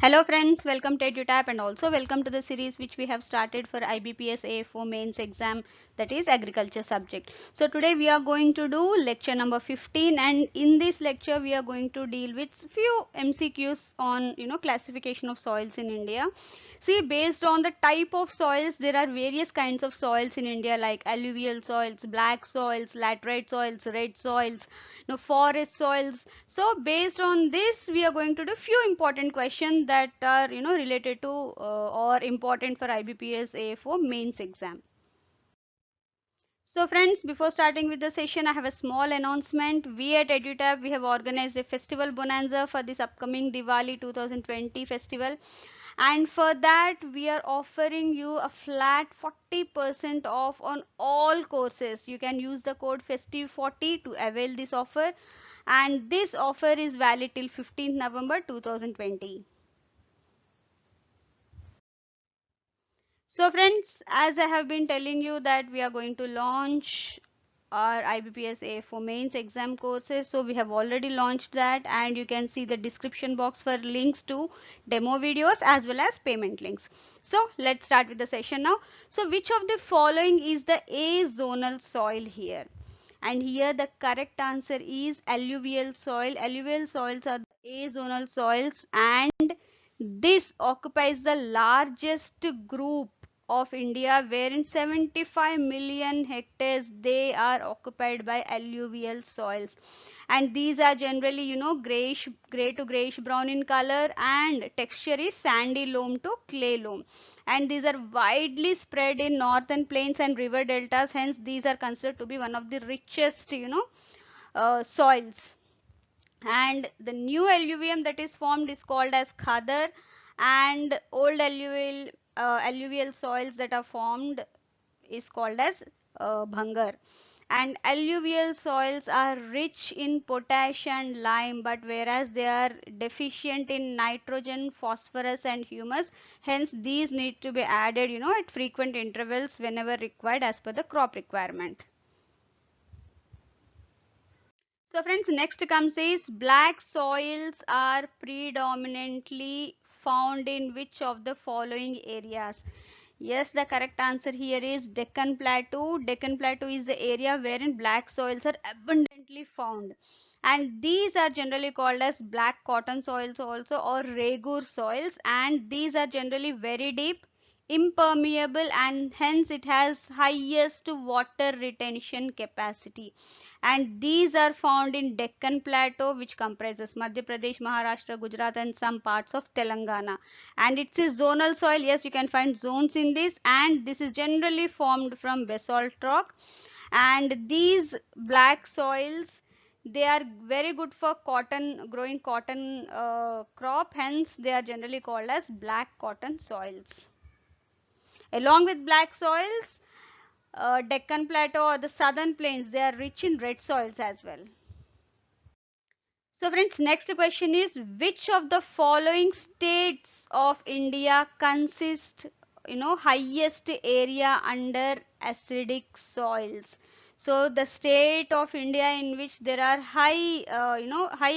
Hello friends, welcome to EduTap and also welcome to the series which we have started for IBPS AFO mains exam, that is agriculture subject. So today we are going to do lecture number 15, and in this lecture we are going to deal with few MCQs on classification of soils in India. See, based on the type of soils, there are various kinds of soils in India like alluvial soils, black soils, laterite soils, red soils, forest soils. So based on this, we are going to do few important questions that are related to or important for IBPS AFO mains exam. So friends, before starting with the session, I have a small announcement. We at EduTab, we have organized a festival bonanza for this upcoming Diwali 2020 festival. And for that, we are offering you a flat 40% off on all courses. You can use the code FESTIVE40 to avail this offer. And this offer is valid till 15th November 2020. So friends, as I have been telling you that we are going to launch our IBPS AFO mains exam courses. So we have already launched that, and you can see the description box for links to demo videos as well as payment links. So let's start with the session now. So which of the following is the azonal soil here? And here the correct answer is alluvial soil. Alluvial soils are the azonal soils, and this occupies the largest group of India, wherein 75 million hectares they are occupied by alluvial soils. And these are generally, grayish, gray to grayish brown in color, and texture is sandy loam to clay loam. And these are widely spread in northern plains and river deltas. Hence, these are considered to be one of the richest, soils. And the new alluvium that is formed is called as khadar, and old alluvial soils that are formed is called as bhangar. And alluvial soils are rich in potash and lime, but whereas they are deficient in nitrogen, phosphorus and humus, hence these need to be added at frequent intervals whenever required as per the crop requirement. So friends, next comes is black soils are predominantly found in which of the following areas? Yes, the correct answer here is Deccan Plateau. Deccan Plateau is the area wherein black soils are abundantly found. And these are generally called as black cotton soils also, or regur soils, and these are generally very deep, impermeable, and hence it has highest water retention capacity. And these are found in Deccan Plateau, which comprises Madhya Pradesh, Maharashtra, Gujarat and some parts of Telangana. And it's a zonal soil. Yes, you can find zones in this, and this is generally formed from basalt rock. And these black soils, they are very good for cotton, growing cotton crop, hence they are generally called as black cotton soils. Along with black soils, Deccan Plateau or the southern plains, they are rich in red soils as well. So friends, next question is which of the following states of India consist, highest area under acidic soils? So the state of India in which there are high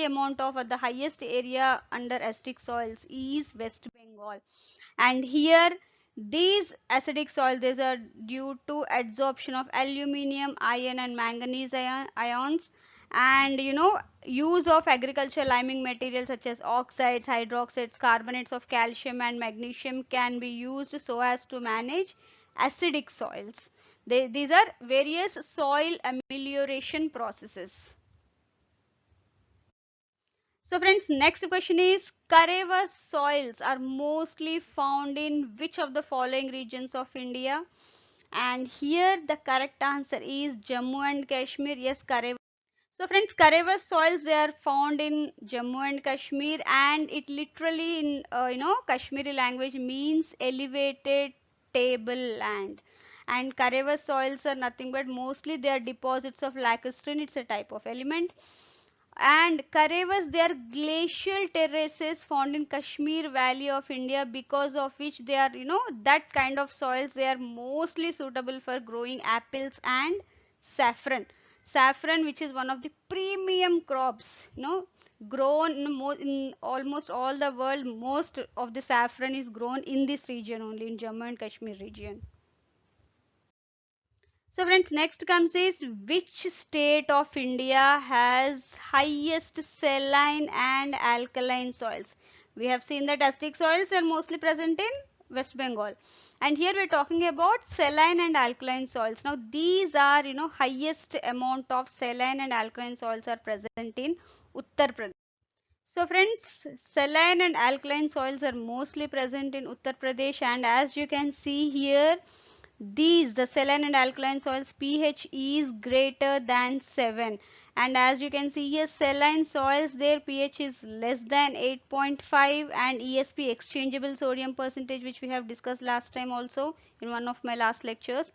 amount of the highest area under acidic soils is West Bengal. And here these acidic soils, these are due to adsorption of aluminium, iron and manganese ions, and use of agricultural liming materials such as oxides, hydroxides, carbonates of calcium and magnesium can be used so as to manage acidic soils. These are various soil amelioration processes. So friends, next question is Kareva soils are mostly found in which of the following regions of India? And here the correct answer is Jammu and Kashmir. Yes, Kareva. So friends, Kareva soils, they are found in Jammu and Kashmir, and it literally in Kashmiri language means elevated table land. And Kareva soils are nothing but mostly they are deposits of lacustrine. It's a type of element. And Karevas, they are glacial terraces found in Kashmir Valley of India, because of which they are, that kind of soils, they are mostly suitable for growing apples and saffron. Saffron, which is one of the premium crops, grown in almost all the world. Most of the saffron is grown in this region only, in Jammu and Kashmir region. So friends, next comes is which state of India has highest saline and alkaline soils? We have seen that acidic soils are mostly present in West Bengal. And here we are talking about saline and alkaline soils. Now these are, highest amount of saline and alkaline soils are present in Uttar Pradesh. So friends, saline and alkaline soils are mostly present in Uttar Pradesh, and as you can see here, the saline and alkaline soils pH is greater than 7, and as you can see here, saline soils, their pH is less than 8.5, and ESP, exchangeable sodium percentage, which we have discussed last time also in one of my last lectures,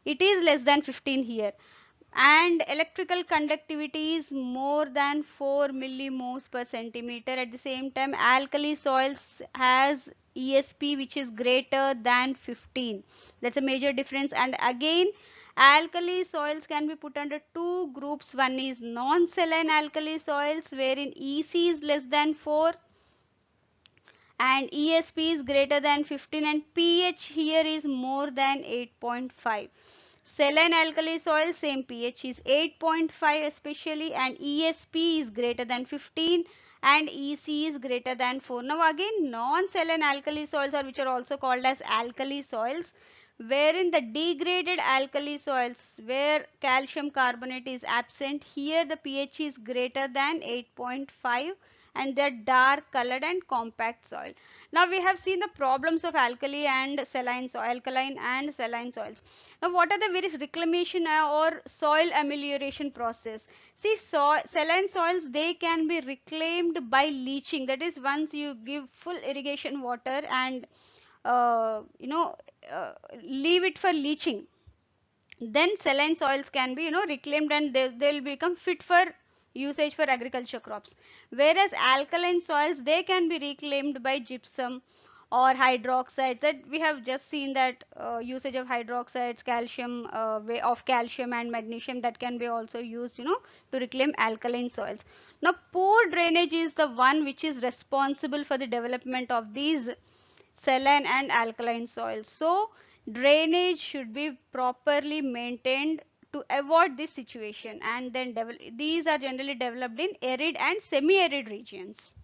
it is less than 15 here, and electrical conductivity is more than 4 millimos per centimeter. At the same time, alkali soils has ESP which is greater than 15. That's a major difference. And again, alkali soils can be put under two groups. One is non-saline alkali soils wherein EC is less than 4 and ESP is greater than 15, and pH here is more than 8.5. Saline alkali soil, same pH is 8.5 especially, and ESP is greater than 15 and EC is greater than 4. Now again, non-saline alkali soils, or which are also called as alkali soils, wherein the degraded alkali soils where calcium carbonate is absent, here the pH is greater than 8.5 and they are dark colored and compact soil. Now we have seen the problems of alkali and saline soil, alkaline and saline soils. Now what are the various reclamation or soil amelioration process? See, saline soils, they can be reclaimed by leaching. That is, once you give full irrigation water and uh, you know uh, leave it for leaching, then saline soils can be reclaimed, and they'll become fit for usage for agriculture crops, whereas alkaline soils, they can be reclaimed by gypsum or hydroxides, that we have just seen that usage of hydroxides, calcium, way of calcium and magnesium, that can be also used to reclaim alkaline soils. Now poor drainage is the one which is responsible for the development of these saline and alkaline soils. So drainage should be properly maintained to avoid this situation, and then these are generally developed in arid and semi-arid regions.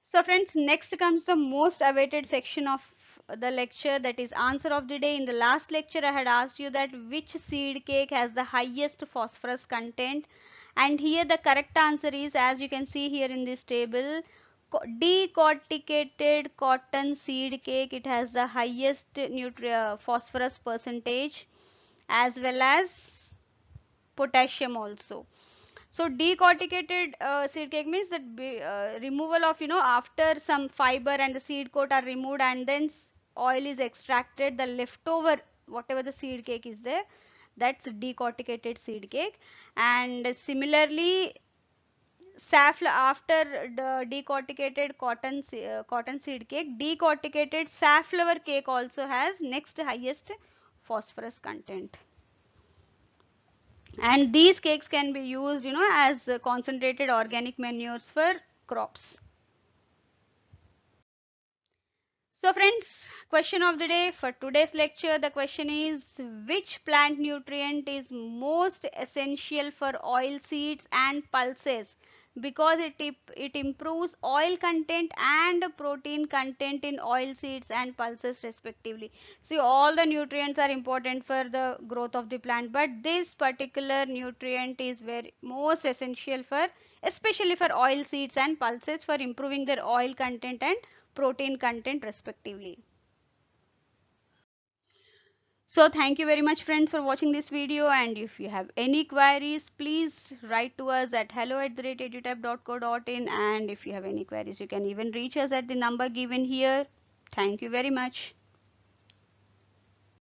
So friends, next comes the most awaited section of the lecture, that is answer of the day. In the last lecture I had asked you that which seed cake has the highest phosphorus content, and here the correct answer is, as you can see here in this table, decorticated cotton seed cake. It has the highest phosphorus percentage as well as potassium also. So decorticated seed cake means that removal of, after some fiber and the seed coat are removed, and then oil is extracted, the leftover whatever the seed cake is there, that's decorticated seed cake. And similarly, safflower, after the decorticated cotton seed cake, decorticated safflower cake also has next highest phosphorus content, and these cakes can be used as concentrated organic manures for crops. So friends, question of the day for today's lecture, the question is, which plant nutrient is most essential for oil seeds and pulses because it improves oil content and protein content in oil seeds and pulses respectively. See, all the nutrients are important for the growth of the plant, but this particular nutrient is very most essential for, especially for oil seeds and pulses, for improving their oil content and protein content respectively. So thank you very much friends for watching this video, and if you have any queries, please write to us at hello@edutype.co.in, and if you have any queries, you can even reach us at the number given here. Thank you very much.